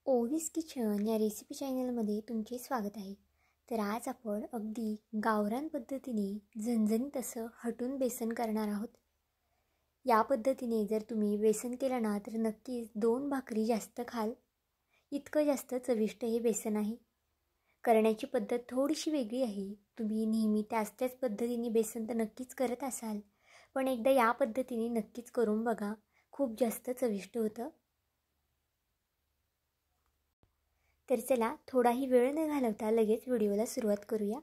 ओवीज kitchen या recipe चॅनलमध्ये तुमचे स्वागत आहे। तर आज आपण अगदी गावरान पद्धतीने झणझणीत असं हटून बेसन करणार आहोत। या पद्धतीने जर तुम्ही बेसन केलं ना तर नक्कीच 2 भाकरी जास्त खाल, इतकं जास्त चविष्ट हे बेसन आहे। करण्याची पद्धत थोडीशी वेगळी आहे। तुम्ही नेहमी त्याच पद्धतीने बेसन तर नक्कीच करत असाल, पण एकदा या पद्धतीने नक्कीच करून बघा, खूप जास्त चविष्ट होतं। तर चला थोडाही वेळ न घालवता लगेच व्हिडिओला सुरुवात करूया।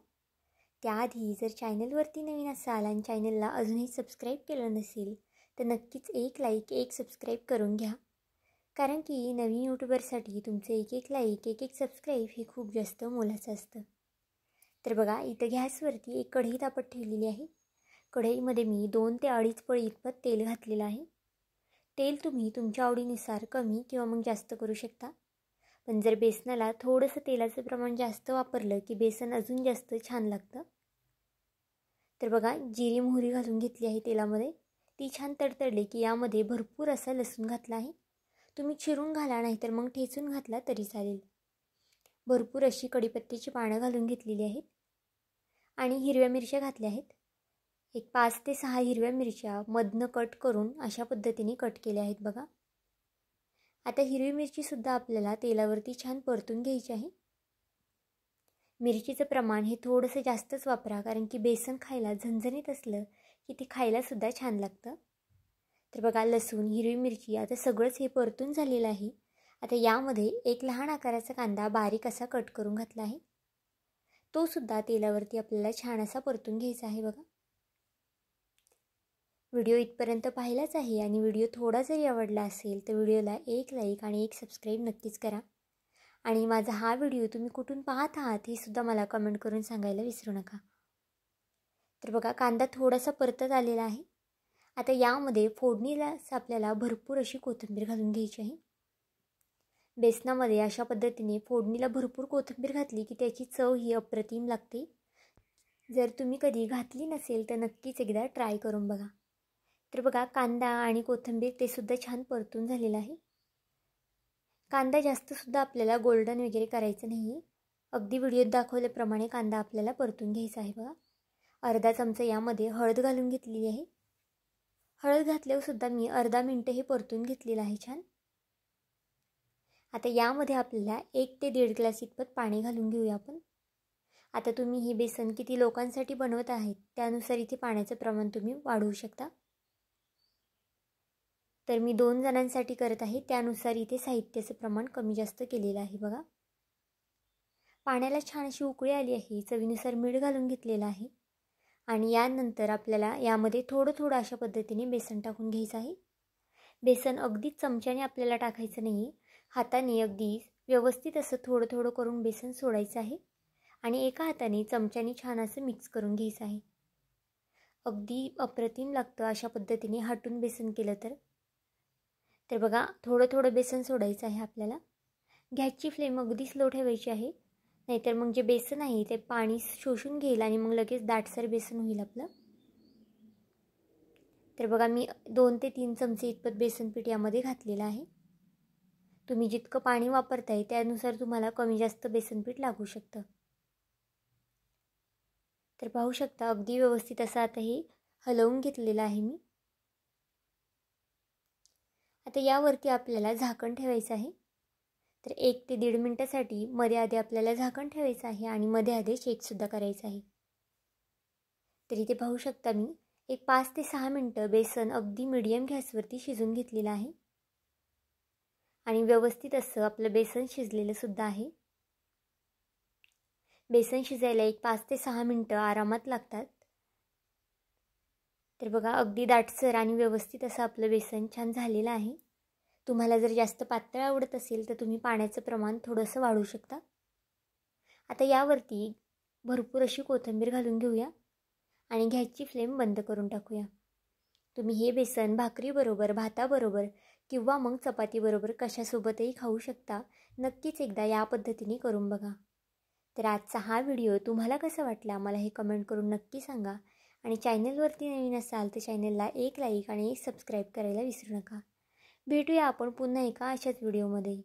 त्याआधी जर चॅनलवरती नवीन असाल आणि चॅनलला अजूनही सबस्क्राईब केलं नसेल तर नक्कीच एक लाईक एक सबस्क्राईब करून घ्या, कारण की नवीन यूट्यूबरसाठी तुमचे एक लाईक एक सबस्क्राईब हे खूप जास्त मोलाचं असतं। तर बघा, इथं गॅसवरती एक कढई तापत ठेवलेली आहे। कढईमध्ये मी 2 ते 2.5 पळी इतपत तेल घातलेलं आहे। तेल तुम्ही तुमच्या आवडीनुसार कमी किंवा मग जास्त करू शकता, पण जर बेसनाला थोडंसं तेलाचं प्रमाण जास्त वापरलं की बेसन अजून जास्त छान लागतं। तर बघा, जिरी मोहरी घालून घेतली आहे तेलामध्ये। ती छान तडतडली की यामध्ये भरपूर असा लसूण घातला आहे। तुम्ही चिरून घाला, नाहीतर मग ठेचून घातला तरी चालेल। भरपूर अशी कढीपत्त्याची पानं घालून घेतलेली आहेत आणि हिरव्या मिरच्या घातल्या आहेत। एक 5 ते 6 हिरव्या मिरच्या मधनं कट करून अशा पद्धतीने कट केल्या आहेत बघा। आता हिरवी मिरची सुद्धा आपल्याला तेलावरती छान परतून घ्यायची आहे। मिरचीचं प्रमाण हे थोडंसं जास्तच वापरा, कारण की बेसन खायला झणझणीत असलं की ते खायला सुद्धा छान लागतं। तर बघा, लसूण हिरवी मिरची आता सगळंच हे परतून झालेलं आहे। आता यामध्ये एक लहान आकाराचा कांदा बारीक असा कट करून घातला आहे। तो सुद्धा तेलावरती आपल्याला छान असा परतून घ्यायचा आहे बघा। व्हिडिओ इथपर्यंत पाहिलाच आहे आणि व्हिडिओ थोडा जरी आवडला असेल तर व्हिडिओला एक लाईक आणि एक सबस्क्राईब नक्कीच करा। आणि माझा हा व्हिडिओ तुम्ही कुठून पाहत आहात हे सुद्धा मला कमेंट करून सांगायला विसरू नका। तर बघा, कांदा थोडासा परतत आलेला आहे। आता यामध्ये फोडणीला आपल्याला भरपूर अशी कोथिंबीर घालून घ्यायची आहे। बेसनामध्ये अशा पद्धतीने फोडणीला भरपूर कोथिंबीर घातली की त्याची चव ही अप्रतिम लागते। जर तुम्ही कधी घातली नसेल तर नक्कीच एकदा ट्राय करून बघा। तर बघा, कांदा आणि कोथिंबीर ते सुद्धा छान परतून झालेलं आहे। कांदा जास्त सुद्धा आपल्याला गोल्डन वगैरे करायचं नाही, अगदी व्हिडिओत दाखवल्याप्रमाणे कांदा आपल्याला परतून घ्यायचा आहे बघा। अर्धा चमचा यामध्ये हळद घालून घेतलेली आहे। हळद घातल्यावर सुद्धा मी अर्धा मिनिट हे परतून घेतलेलं आहे छान। आता यामध्ये आपल्याला 1 ते 1.5 ग्लास इतपत पाणी घालून घेऊया आपण। आता तुम्ही हे बेसन किती लोकांसाठी बनवत आहेत त्यानुसार इथे पाण्याचं प्रमाण तुम्ही वाढवू शकता। तर मी 2 जणांसाठी करत आहे, त्यानुसार इथे साहित्याचं प्रमाण कमी जास्त केलेलं आहे बघा। पाण्याला छान अशी उकळी आली आहे। चवीनुसार मीठ घालून घेतलेलं आहे आणि यानंतर आपल्याला यामध्ये थोडं अशा पद्धतीने बेसन टाकून घ्यायचं आहे। बेसन अगदीच चमच्याने आपल्याला टाकायचं नाही, हाताने अगदी व्यवस्थित असं थोडं करून बेसन सोडायचं आहे आणि एका हाताने चमच्याने छान असं मिक्स करून घ्यायचं आहे। अगदी अप्रतिम लागतं अशा पद्धतीने हटून बेसन केलं तर। तर बघा, थोडं बेसन सोडायचं आहे आपल्याला। गॅसची फ्लेम अगदी स्लो ठेवायची आहे, नाहीतर मग जे बेसन आहे ते पाणी शोषून घेईल आणि मग लगेच दाटसर बेसन होईल आपलं। तर बघा, मी 2 ते 3 चमचे इतपत बेसन पीठ यामध्ये घातलेलं आहे। तुम्ही जितकं पाणी वापरताय त्यानुसार तुम्हाला कमी जास्त बेसन पीठ लागू शकतं। तर पाहू शकता, अगदी व्यवस्थित असं आता हे हलवून घेतलेलं आहे मी। आता यावरती आपल्याला झाकण ठेवायचं आहे। तर 1 ते 1.5 मिनिटासाठी मध्ये आधी आपल्याला झाकण ठेवायचं आहे आणि मध्ये आधी चेकसुद्धा करायचं आहे। तर इथे पाहू शकता, मी एक 5 ते 6 मिनिटं बेसन अगदी मीडियम गॅसवरती शिजून घेतलेलं आहे आणि व्यवस्थित असं आपलं बेसन शिजलेलं सुद्धा आहे। बेसन शिजायला एक 5 ते 6 मिनिटं आरामात लागतात। तर बघा, अगदी दाटसर आणि व्यवस्थित असं आपलं बेसन छान झालेलं आहे। तुम्हाला जर जास्त पातळ आवडत असेल तर तुम्ही पाण्याचं प्रमाण थोडंसं वाढवू शकता। आता यावरती भरपूर अशी कोथिंबीर घालून घेऊया आणि गॅसची फ्लेम बंद करून टाकूया। तुम्ही हे बेसन भाकरीबरोबर, भाताबरोबर किंवा मग चपातीबरोबर कशासोबतही खाऊ शकता। नक्कीच एकदा या पद्धतीने करून बघा। तर आजचा हा व्हिडिओ तुम्हाला कसा वाटला मला हे कमेंट करून नक्की सांगा आणि चॅनलवरती नवीन असाल तर चॅनलला एक लाईक आणि एक सबस्क्राईब करायला विसरू नका। भेटूया आपण पुन्हा एका अशाच व्हिडिओमध्ये।